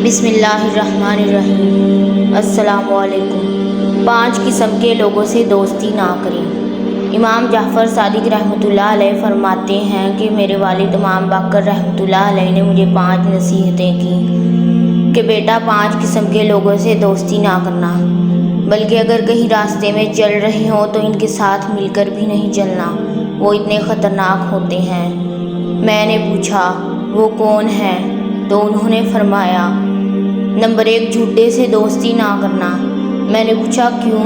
بسم اللہ الرحمن الرحیم۔ السلام علیکم۔ 5 قسم کے لوگوں سے دوستی نہ کریں۔ امام جعفر صادق رحمۃ اللہ علیہ فرماتے ہیں کہ میرے والد امام باقر رحمۃ اللہ علیہ نے مجھے 5 نصیحتیں کی کہ بیٹا 5 قسم کے لوگوں سے دوستی نہ کرنا، بلکہ اگر کہیں راستے میں چل رہے ہوں تو ان کے ساتھ مل کر بھی نہیں چلنا، وہ اتنے خطرناک ہوتے ہیں۔ میں نے پوچھا وہ کون ہے؟ تو انہوں نے فرمایا نمبر 1 جھوٹے سے دوستی نہ کرنا۔ میں نے پوچھا کیوں؟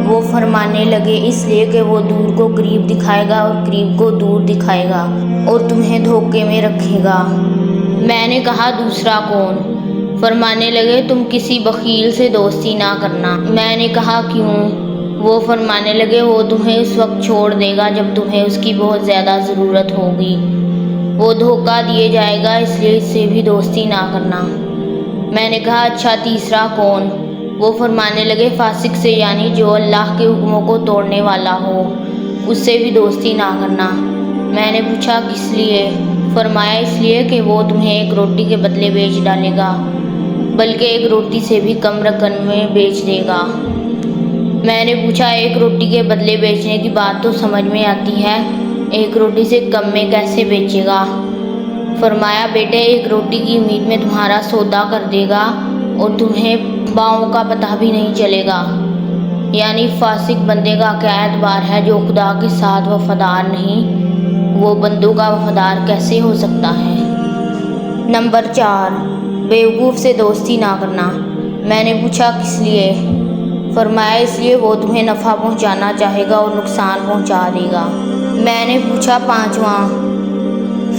وہ فرمانے لگے اس لیے کہ وہ دور کو قریب دکھائے گا اور قریب کو دور دکھائے گا اور تمہیں دھوکے میں رکھے گا۔ میں نے کہا دوسرا کون؟ فرمانے لگے تم کسی بخیل سے دوستی نہ کرنا۔ میں نے کہا کیوں؟ وہ فرمانے لگے وہ تمہیں اس وقت چھوڑ دے گا جب تمہیں اس کی بہت زیادہ ضرورت ہوگی، وہ دھوکہ دیے جائے گا، اس لیے اس سے بھی دوستی نہ کرنا۔ میں نے کہا اچھا تیسرا کون؟ وہ فرمانے لگے فاسق سے، یعنی جو اللہ کے حکموں کو توڑنے والا ہو، اس سے بھی دوستی نہ کرنا۔ میں نے پوچھا کس لیے؟ فرمایا اس لیے کہ وہ تمہیں 1 روٹی کے بدلے بیچ ڈالے گا، بلکہ 1 روٹی سے بھی کم رقم میں بیچ دے گا۔ میں نے پوچھا 1 روٹی کے بدلے بیچنے کی بات تو سمجھ میں آتی ہے، 1 روٹی سے کم میں کیسے بیچے گا؟ فرمایا بیٹے 1 روٹی کی امید میں تمہارا سودا کر دے گا اور تمہیں باؤں کا پتہ بھی نہیں چلے گا۔ یعنی فاسق بندے کا کیا اعتبار ہے جو خدا کے ساتھ وفادار نہیں، وہ بندوں کا وفادار کیسے ہو سکتا ہے؟ نمبر 4 بیوقوف سے دوستی نہ کرنا۔ میں نے پوچھا کس لیے؟ فرمایا اس لیے وہ تمہیں نفع پہنچانا چاہے گا اور نقصان پہنچا دے گا۔ میں نے پوچھا 5واں؟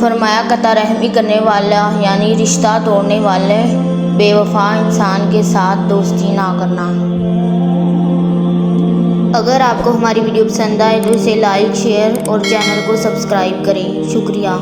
فرمایا قطع رحمی کرنے والا، یعنی رشتہ توڑنے والے بے وفا انسان کے ساتھ دوستی نہ کرنا۔ اگر آپ کو ہماری ویڈیو پسند آئے تو اسے لائک، شیئر اور چینل کو سبسکرائب کریں۔ شکریہ۔